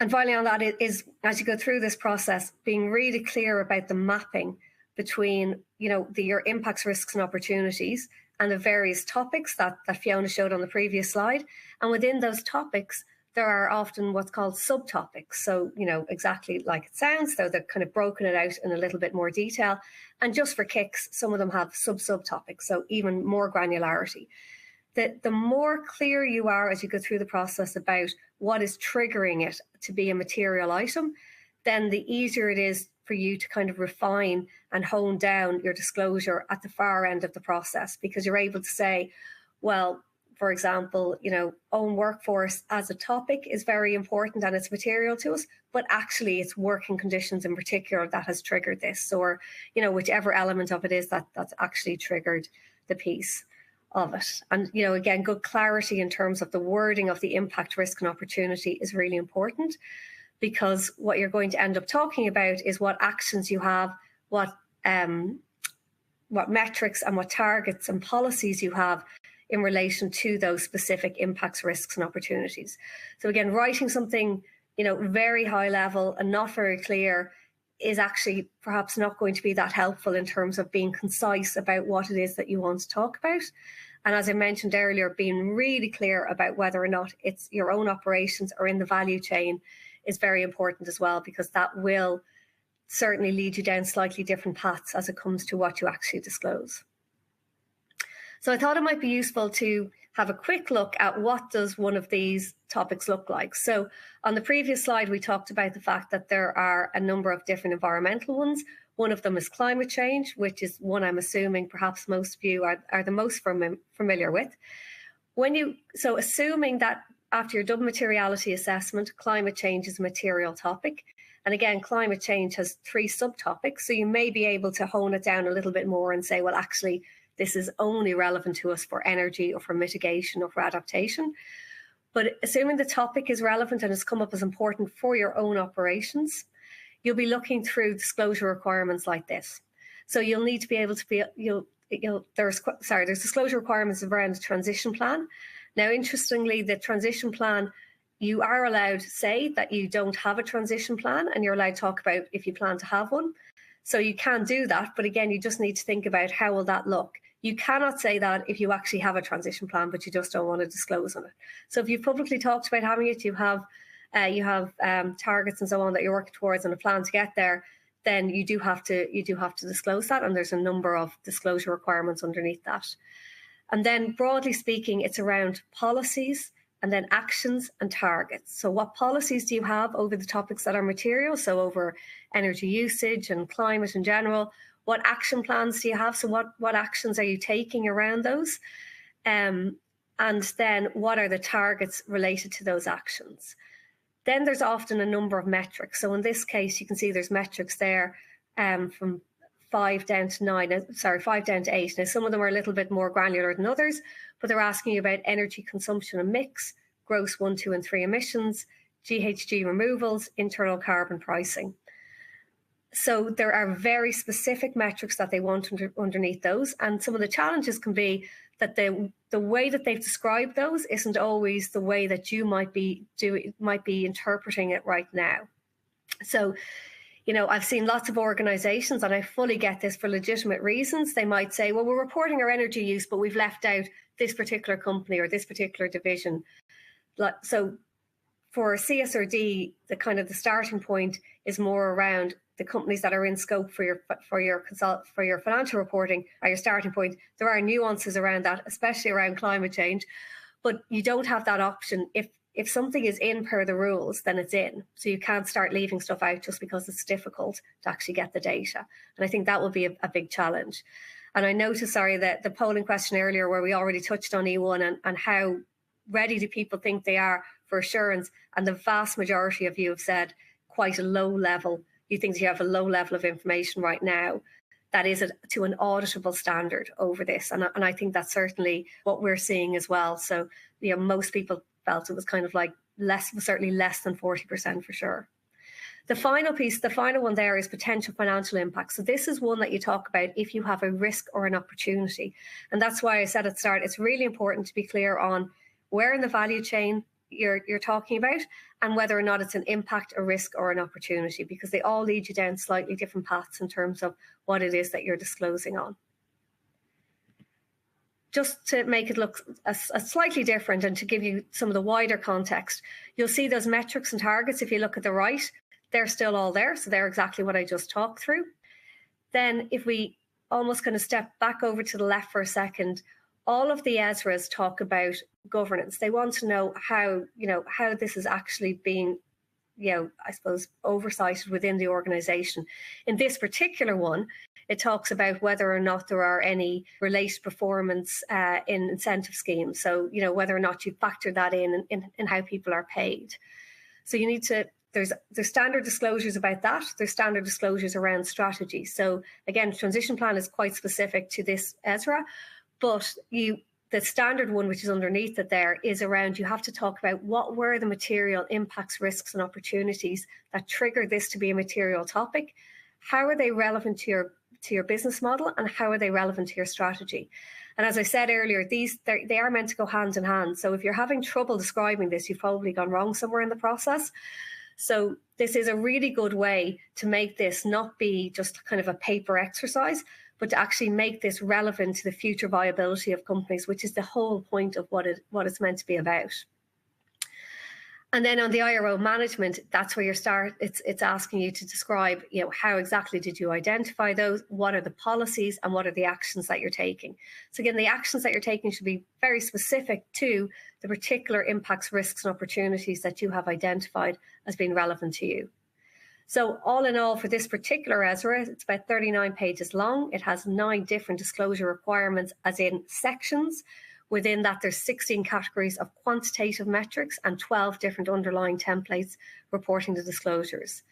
And finally on that is, as you go through this process, being really clear about the mapping between, your impacts, risks and opportunities and the various topics that Fiona showed on the previous slide. And within those topics, there are often what's called subtopics. So, exactly like it sounds, though they're kind of broken it out in a little bit more detail. And just for kicks, some of them have subtopics, so even more granularity. The more clear you are as you go through the process about what is triggering it to be a material item, then the easier it is for you to kind of refine and hone down your disclosure at the far end of the process, because you're able to say, well, for example, own workforce as a topic is very important and it's material to us, but actually it's working conditions in particular that has triggered this, or, whichever element of it is that's actually triggered the piece of it. And, again, good clarity in terms of the wording of the impact, risk and opportunity is really important, because what you're going to end up talking about is what actions you have, what metrics and what targets and policies you have in relation to those specific impacts, risks and opportunities. So again, writing something, very high level and not very clear is actually perhaps not going to be that helpful in terms of being concise about what it is that you want to talk about. And as I mentioned earlier, being really clear about whether or not it's your own operations or in the value chain is very important as well, because that will certainly lead you down slightly different paths as it comes to what you actually disclose. So I thought it might be useful to have a quick look at what does one of these topics look like. So on the previous slide, we talked about the fact that there are a number of different environmental ones. One of them is climate change, which is one I'm assuming perhaps most of you are the most familiar with. So assuming that after your double materiality assessment, climate change is a material topic. And again, climate change has 3 subtopics. So you may be able to hone it down a little bit more and say, well, actually, this is only relevant to us for energy or for mitigation or for adaptation. But assuming the topic is relevant and has come up as important for your own operations, you'll be looking through disclosure requirements like this. So you'll need to be able to there's disclosure requirements around the transition plan. Now, interestingly, the transition plan, you are allowed to say that you don't have a transition plan, and you're allowed to talk about if you plan to have one. So you can do that, but again, you just need to think about how will that look. You cannot say that if you actually have a transition plan, but you just don't want to disclose on it. So if you've publicly talked about having it, you have targets and so on that you're working towards and a plan to get there, then you do have to disclose that, and there's a number of disclosure requirements underneath that. And then broadly speaking, it's around policies and then actions and targets. So what policies do you have over the topics that are material? So over energy usage and climate in general. What action plans do you have? So what actions are you taking around those? And then what are the targets related to those actions? Then there's often a number of metrics. So in this case, you can see there's metrics there from 5 down to 8. Now, some of them are a little bit more granular than others, but they're asking you about energy consumption and mix, gross 1, 2, and 3 emissions, GHG removals, internal carbon pricing. So there are very specific metrics that they want underneath those. And some of the challenges can be that the way that they've described those isn't always the way that you might be interpreting it right now. So, I've seen lots of organizations, and I fully get this for legitimate reasons. They might say, well, we're reporting our energy use, but we've left out this particular company or this particular division. So for CSRD, the starting point is more around the companies that are in scope for your financial reporting are your starting point. There are nuances around that, especially around climate change, but you don't have that option. If something is in per the rules, then it's in. So you can't start leaving stuff out just because it's difficult to actually get the data. And I think that will be a big challenge. And I noticed, that the polling question earlier where we already touched on E1 and how ready do people think they are for assurance, and the vast majority of you have said quite a low level. You think you have a low level of information right now that is to an auditable standard over this. And I think that's certainly what we're seeing as well. So, most people felt it was certainly less than 40% for sure. The final one there is potential financial impact. So this is one that you talk about if you have a risk or an opportunity. And that's why I said at the start, it's really important to be clear on where in the value chain you're talking about and whether or not it's an impact, a risk or an opportunity, because they all lead you down slightly different paths in terms of what it is that you're disclosing on. Just to make it look a slightly different and to give you some of the wider context, you'll see those metrics and targets. If you look at the right, they're still all there. So they're exactly what I just talked through. Then if we almost kind of step back over to the left for a second, all of the ESRS talk about governance. They want to know how this is actually being, I suppose, oversighted within the organisation. In this particular one, it talks about whether or not there are any related performance in incentive schemes. So, whether or not you factor that in how people are paid. So you need to, there's standard disclosures about that. There's standard disclosures around strategy. So again, transition plan is quite specific to this ESRA. But the standard one, which is underneath it there, is around you have to talk about what were the material impacts, risks and opportunities that trigger this to be a material topic. How are they relevant to your business model and how are they relevant to your strategy? And as I said earlier, they are meant to go hand in hand. So if you're having trouble describing this, you've probably gone wrong somewhere in the process. So this is a really good way to make this not be just kind of a paper exercise, but to actually make this relevant to the future viability of companies, which is the whole point of what it's meant to be about. And then on the IRO management, that's where you start. It's asking you to describe, how exactly did you identify those? What are the policies and what are the actions that you're taking? So again, the actions that you're taking should be very specific to the particular impacts, risks, and opportunities that you have identified as being relevant to you. So all in all, for this particular ESRA, it's about 39 pages long. It has 9 different disclosure requirements, as in sections. Within that, there's 16 categories of quantitative metrics and 12 different underlying templates reporting the disclosures.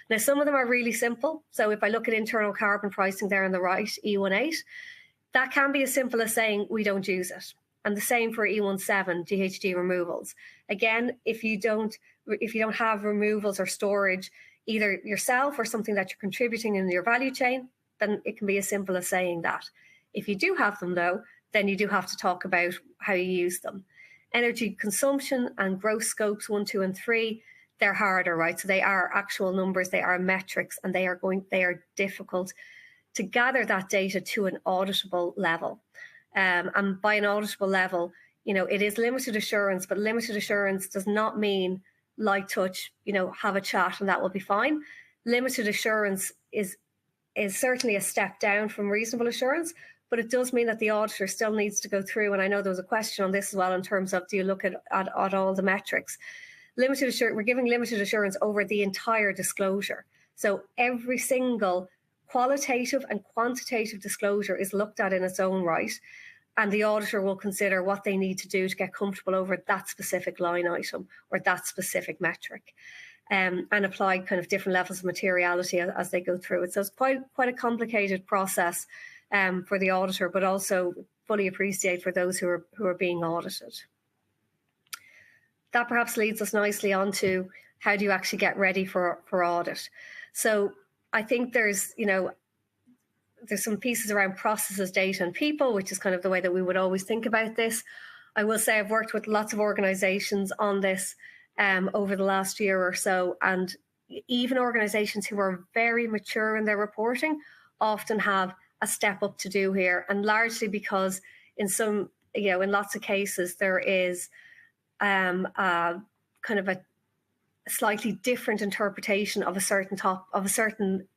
Now, some of them are really simple. So if I look at internal carbon pricing there on the right, E18, that can be as simple as saying we don't use it. And the same for E17, GHG removals. Again, if you don't have removals or storage, either yourself or something that you're contributing in your value chain, then it can be as simple as saying that. If you do have them, though, then you do have to talk about how you use them. Energy consumption and gross scopes 1, 2, and 3, they're harder, right? So they are actual numbers, they are metrics, and they are difficult to gather that data to an auditable level. And by an auditable level, it is limited assurance, but limited assurance does not mean light touch, have a chat and that will be fine. Limited assurance is certainly a step down from reasonable assurance, but it does mean that the auditor still needs to go through, and I know there was a question on this as well in terms of, do you look at all the metrics? We're giving limited assurance over the entire disclosure. So every single qualitative and quantitative disclosure is looked at in its own right, and the auditor will consider what they need to do to get comfortable over that specific line item or that specific metric, and apply kind of different levels of materiality as they go through it. So it's quite a complicated process for the auditor, but also fully appreciate for those who are being audited. That perhaps leads us nicely on to how do you actually get ready for audit. So I think there's some pieces around processes, data, and people, which is kind of the way that we would always think about this. I will say I've worked with lots of organisations on this over the last year or so, and even organisations who are very mature in their reporting often have a step up to do here, and largely because in lots of cases there is kind of a slightly different interpretation of a certain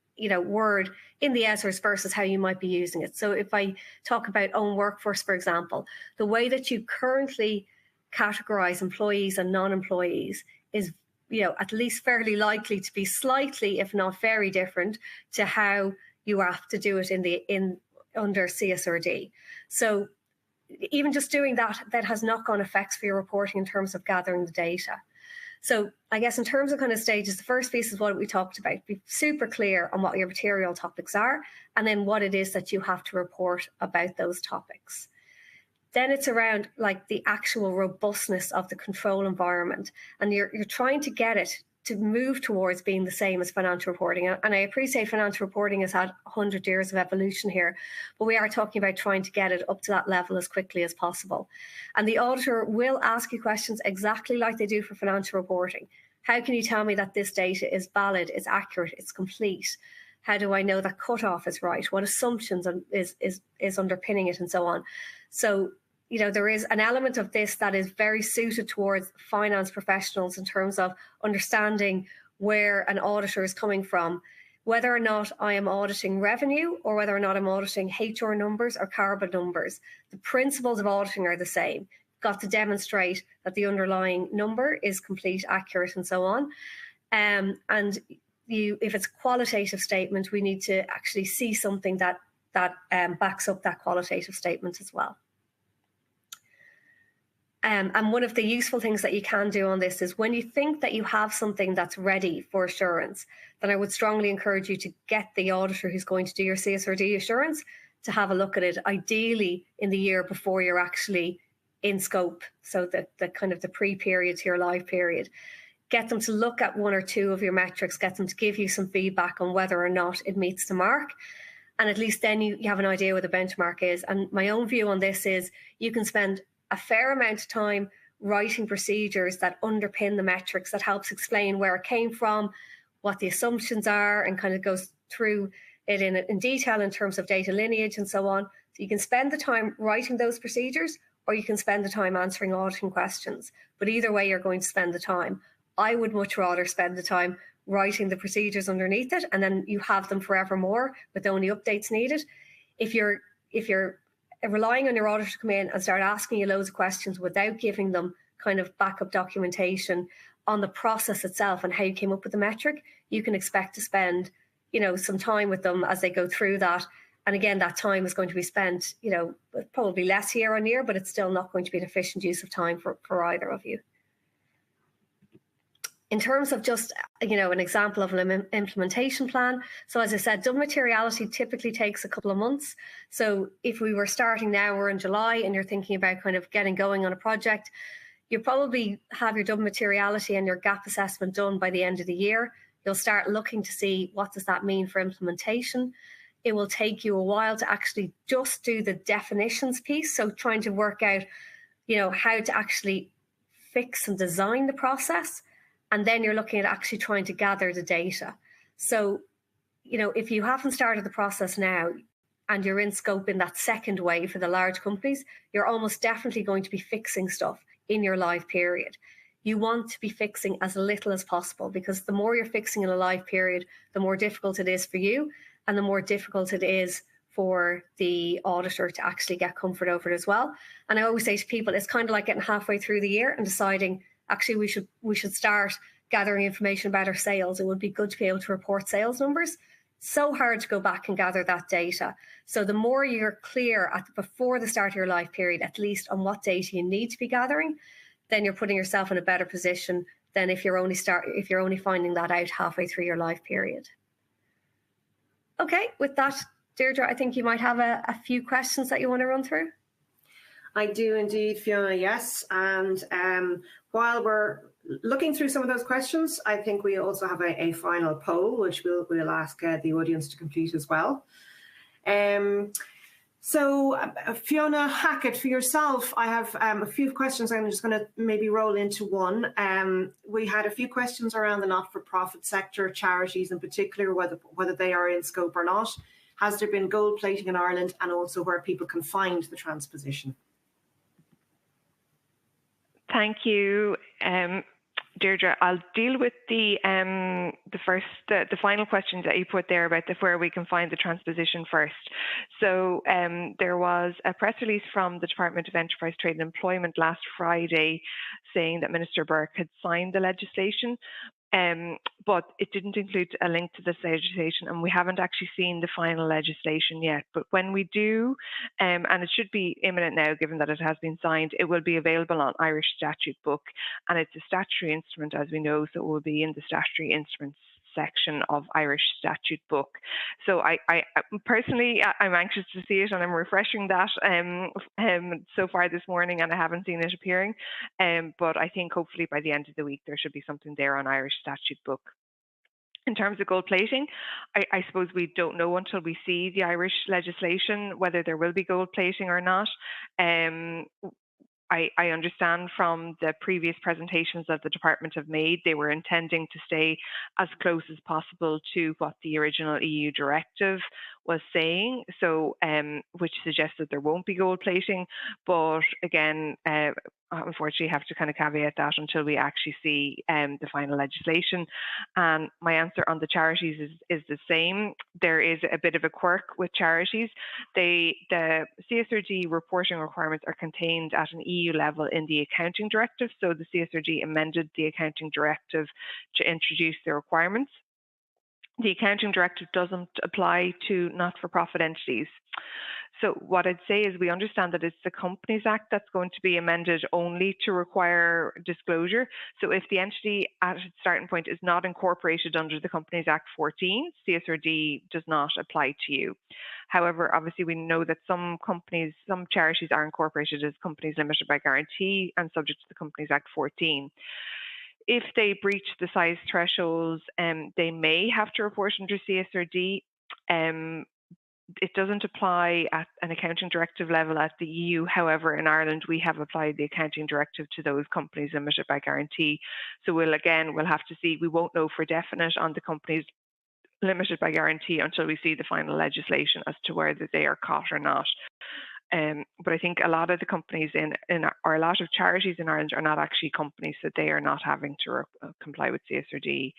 word in the ESRS versus how you might be using it. So if I talk about own workforce, for example, the way that you currently categorize employees and non-employees is, at least fairly likely to be slightly, if not very different to how you have to do it under CSRD. So even just doing that has knock-on effects for your reporting in terms of gathering the data. So I guess in terms of kind of stages, the first piece is what we talked about. Be super clear on what your material topics are, and then what it is that you have to report about those topics. Then it's around like the actual robustness of the control environment, and you're trying to get it to move towards being the same as financial reporting. And I appreciate financial reporting has had 100 years of evolution here, but we are talking about trying to get it up to that level as quickly as possible. And the auditor will ask you questions exactly like they do for financial reporting. How can you tell me that this data is valid, it's accurate, it's complete? How do I know that cutoff is right? What assumptions is underpinning it, and so on? So, there is an element of this that is very suited towards finance professionals in terms of understanding where an auditor is coming from, whether or not I am auditing revenue or whether or not I'm auditing HR numbers or carbon numbers. The principles of auditing are the same. You've got to demonstrate that the underlying number is complete, accurate, and so on. And if it's a qualitative statement, we need to actually see something that backs up that qualitative statement as well. And one of the useful things that you can do on this is when you think that you have something that's ready for assurance, then I would strongly encourage you to get the auditor who's going to do your CSRD assurance to have a look at it, ideally in the year before you're actually in scope, so the kind of the pre-period to your live period. Get them to look at one or two of your metrics, get them to give you some feedback on whether or not it meets the mark. And at least then you have an idea what the benchmark is. And my own view on this is you can spend a fair amount of time writing procedures that underpin the metrics, that helps explain where it came from, what the assumptions are, and kind of goes through it in detail in terms of data lineage and so on. So you can spend the time writing those procedures, or you can spend the time answering auditing questions. But either way, you're going to spend the time. I would much rather spend the time writing the procedures underneath it, and then you have them forevermore with only updates needed. If you're relying on your auditor to come in and start asking you loads of questions without giving them kind of backup documentation on the process itself and how you came up with the metric, you can expect to spend, some time with them as they go through that. And again, that time is going to be spent, probably less year on year, but it's still not going to be an efficient use of time for either of you. In terms of just, an example of an implementation plan. So as I said, double materiality typically takes a couple of months. So if we were starting now, we're in July, and you're thinking about kind of getting going on a project, you'll probably have your double materiality and your gap assessment done by the end of the year. You'll start looking to see what does that mean for implementation. it will take you a while to actually just do the definitions piece. So trying to work out, how to actually fix and design the process. And then you're looking at actually trying to gather the data. So, if you haven't started the process now and you're in scope in that second wave for the large companies, you're almost definitely going to be fixing stuff in your live period. You want to be fixing as little as possible, because the more you're fixing in a live period, the more difficult it is for you, and the more difficult it is for the auditor to actually get comfort over it as well. And I always say to people, it's kind of like getting halfway through the year and deciding, actually, we should start gathering information about our sales. It would be good to be able to report sales numbers. So hard to go back and gather that data. So the more you're clear before the start of your life period, at least on what data you need to be gathering, then you're putting yourself in a better position than if you're only finding that out halfway through your life period. Okay, with that, Deirdre, I think you might have a few questions that you want to run through. I do indeed, Fiona, yes. And while we're looking through some of those questions, I think we also have a final poll, which we'll ask the audience to complete as well. So Fiona, Hackett, for yourself, I have a few questions. I'm just going to maybe roll into one. We had a few questions around the not-for-profit sector, charities in particular, whether they are in scope or not. Has there been gold plating in Ireland, and also where people can find the transposition? Thank you, Deirdre. I'll deal with the final questions that you put there about where we can find the transposition first. So there was a press release from the Department of Enterprise, Trade and Employment last Friday saying that Minister Burke had signed the legislation. But it didn't include a link to this legislation, and we haven't actually seen the final legislation yet. But when we do, and it should be imminent now, given that it has been signed, it will be available on Irish Statute Book, and it's a statutory instrument, as we know, so it will be in the statutory instruments section of Irish Statute Book. So I personally, I'm anxious to see it, and I'm refreshing that so far this morning, and I haven't seen it appearing. But I think hopefully by the end of the week there should be something there on Irish Statute Book. In terms of gold plating, I suppose we don't know until we see the Irish legislation whether there will be gold plating or not. I understand from the previous presentations that the department have made, they were intending to stay as close as possible to what the original EU directive was saying, so which suggests that there won't be gold plating. But again, unfortunately, have to kind of caveat that until we actually see the final legislation. And my answer on the charities is the same. There is a bit of a quirk with charities. The CSRD reporting requirements are contained at an EU level in the Accounting Directive. So the CSRD amended the Accounting Directive to introduce the requirements. The Accounting Directive doesn't apply to not-for-profit entities. So what I'd say is we understand that it's the Companies Act that's going to be amended only to require disclosure. So if the entity at its starting point is not incorporated under the Companies Act 14, CSRD does not apply to you. However, obviously we know that some charities are incorporated as companies limited by guarantee and subject to the Companies Act 14. If they breach the size thresholds, they may have to report under CSRD. It doesn't apply at an accounting directive level at the EU. However, in Ireland, we have applied the accounting directive to those companies limited by guarantee. So we'll have to see. We won't know for definite on the companies limited by guarantee until we see the final legislation as to whether they are caught or not. But I think a lot of the companies or a lot of charities in Ireland are not actually companies, so they are not having to comply with CSRD.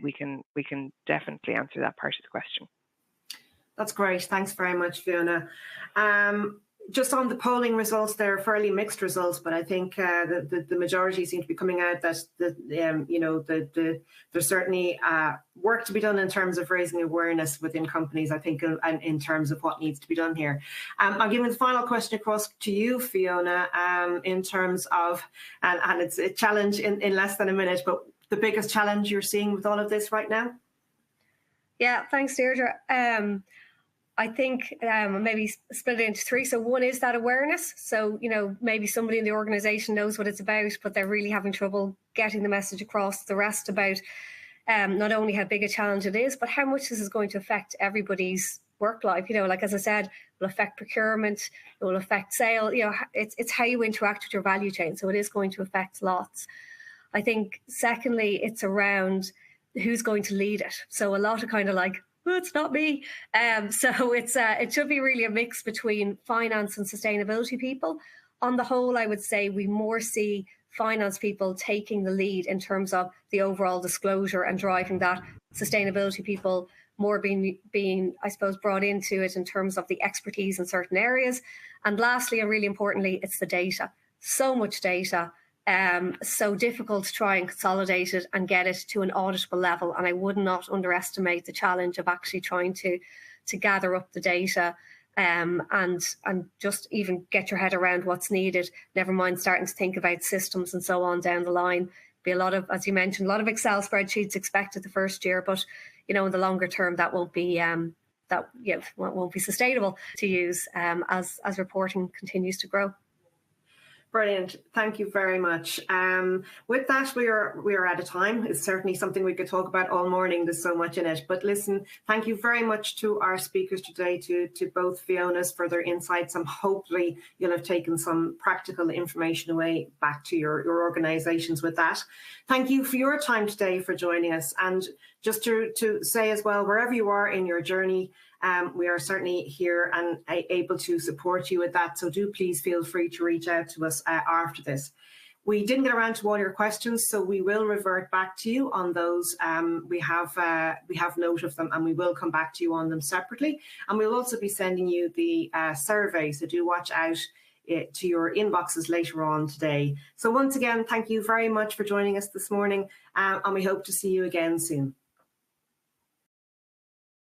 We can definitely answer that part of the question. That's great. Thanks very much, Fiona. Just on the polling results, they're fairly mixed results, but I think the majority seem to be coming out that there's certainly work to be done in terms of raising awareness within companies, I think, and in terms of what needs to be done here. I'm giving the final question across to you, Fiona, in terms of, and it's a challenge in less than a minute, but the biggest challenge you're seeing with all of this right now? Yeah, thanks, Deirdre. I think maybe split it into three. So one is that awareness. So, maybe somebody in the organisation knows what it's about, but they're really having trouble getting the message across. The rest about not only how big a challenge it is, but how much this is going to affect everybody's work life. Like as I said, it will affect procurement, it will affect sale. It's how you interact with your value chain. So it is going to affect lots. I think secondly, it's around who's going to lead it. So a lot of kind of like, well, it's not me. So it should be really a mix between finance and sustainability people. On the whole, I would say we more see finance people taking the lead in terms of the overall disclosure and driving that. Sustainability people more being, I suppose, brought into it in terms of the expertise in certain areas. And lastly, and really importantly, it's the data. So much data, so difficult to try and consolidate it and get it to an auditable level. And I would not underestimate the challenge of actually trying to gather up the data and just even get your head around what's needed, never mind starting to think about systems and so on down the line. Be a lot of, as you mentioned, a lot of Excel spreadsheets expected the first year, but in the longer term that won't be won't be sustainable to use as reporting continues to grow. Brilliant. Thank you very much. With that, we are out of time. It's certainly something we could talk about all morning. There's so much in it. But listen, thank you very much to our speakers today, to both Fionas for their insights. And hopefully you'll have taken some practical information away back to your organisations with that. Thank you for your time today, for joining us. And just to say as well, wherever you are in your journey, we are certainly here and able to support you with that. So do please feel free to reach out to us after this. We didn't get around to all your questions, so we will revert back to you on those. We have note of them, and we will come back to you on them separately. And we'll also be sending you the survey, so do watch out to your inboxes later on today. So once again, thank you very much for joining us this morning, and we hope to see you again soon.